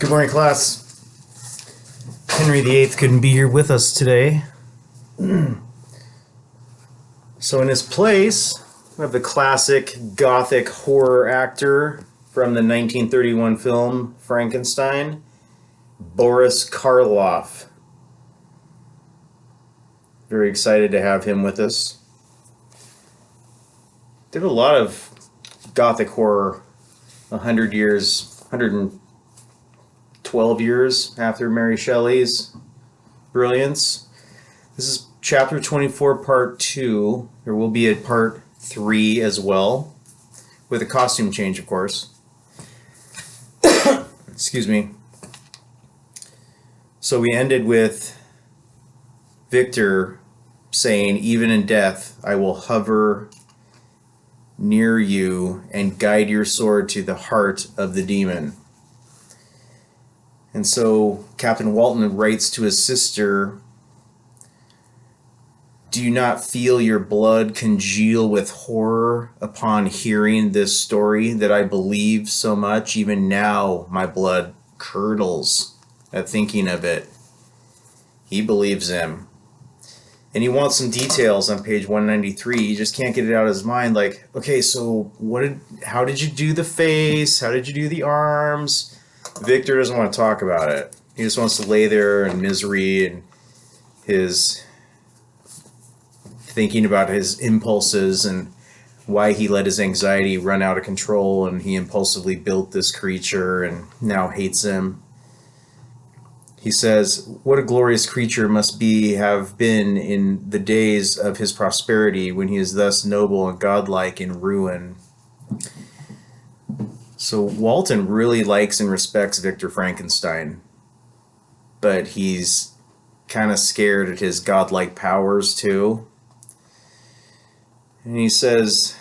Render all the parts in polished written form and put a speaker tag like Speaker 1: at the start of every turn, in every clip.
Speaker 1: Good morning, class. Henry VIII couldn't be here with us today. So in his place, we have the classic Gothic horror actor from the 1931 film Frankenstein, Boris Karloff. Very excited to have him with us. Did a lot of Gothic horror 100 years, 112 years after Mary Shelley's brilliance. This is chapter 24, part 2. There will be a part 3 as well, with a costume change, of course. Excuse me. So we ended with Victor saying, "Even in death, I will hover near you and guide your sword to the heart of the demon." And so Captain Walton writes to his sister, "Do you not feel your blood congeal with horror upon hearing this story that I believe so much? Even now my blood curdles at thinking of it." He believes him. And he wants some details on page 193. He just can't get it out of his mind. Like, okay, so how did you do the face? How did you do the arms? Victor doesn't want to talk about it. He just wants to lay there in misery and his thinking about his impulses and why he let his anxiety run out of control, and he impulsively built this creature and now hates him. He says, "What a glorious creature must have been in the days of his prosperity, when he is thus noble and godlike in ruin." So Walton really likes and respects Victor Frankenstein, but he's kind of scared at his godlike powers too. And he says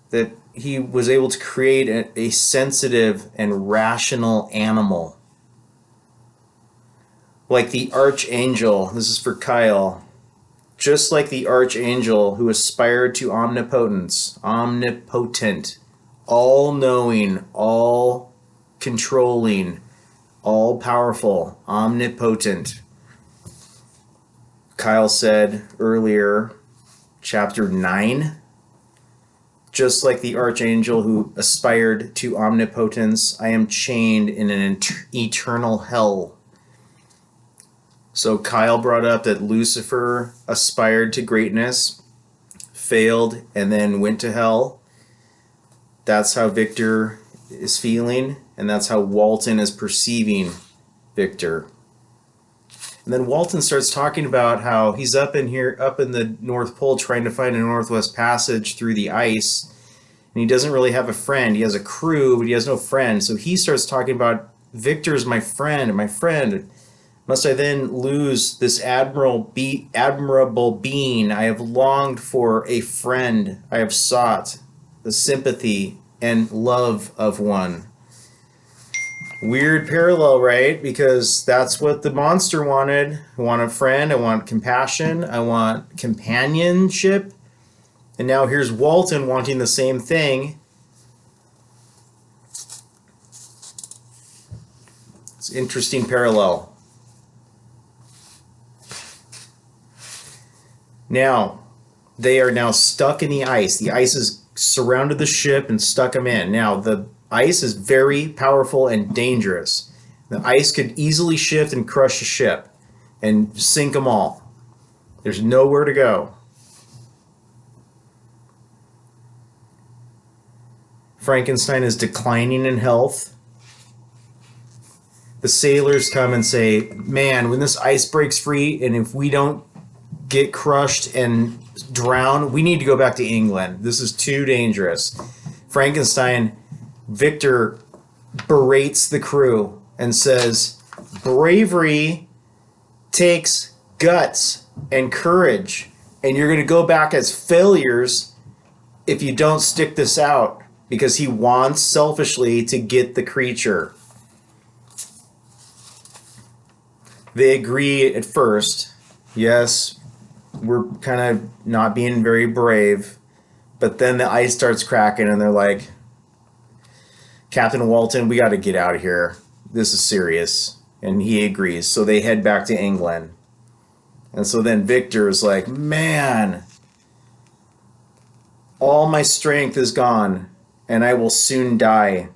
Speaker 1: that he was able to create a sensitive and rational animal, like the archangel. This is for Kyle. Just like the archangel who aspired to omnipotence, omnipotent, all-knowing, all-controlling, all-powerful, omnipotent. Kyle said earlier, chapter 9, just like the archangel who aspired to omnipotence, I am chained in an eternal hell. So Kyle brought up that Lucifer aspired to greatness, failed, and then went to hell. That's how Victor is feeling, and that's how Walton is perceiving Victor. And then Walton starts talking about how he's up in the North Pole, trying to find a Northwest Passage through the ice, and he doesn't really have a friend. He has a crew, but he has no friend. So he starts talking about, "Victor's my friend, my friend. Must I then lose this admirable being I have longed for, a friend I have sought, the sympathy and love of one." Weird parallel, right? Because that's what the monster wanted. I want a friend, I want compassion, I want companionship. And now here's Walton wanting the same thing. It's an interesting parallel. Now, they are now stuck in the ice. The ice has surrounded the ship and stuck them in. Now, the ice is very powerful and dangerous. The ice could easily shift and crush the ship and sink them all. There's nowhere to go. Frankenstein is declining in health. The sailors come and say, "Man, when this ice breaks free, and if we don't get crushed and drown, we need to go back to England. This is too dangerous." Victor berates the crew and says, "Bravery takes guts and courage, and you're going to go back as failures if you don't stick this out," because he wants selfishly to get the creature. They agree at first. Yes, we're kind of not being very brave, but then the ice starts cracking and they're like, "Captain Walton, we got to get out of here. this is serious. And he agrees. So they head back to England. And so then Victor is like, man, all my strength is gone and I will soon die.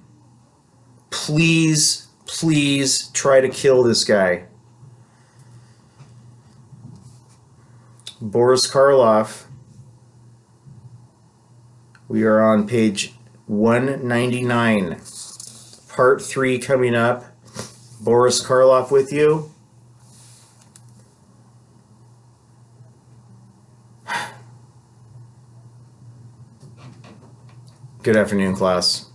Speaker 1: Please, please try to kill this guy. Boris Karloff. We are on page 199. Part 3 coming up. Boris Karloff with you. Good afternoon, class.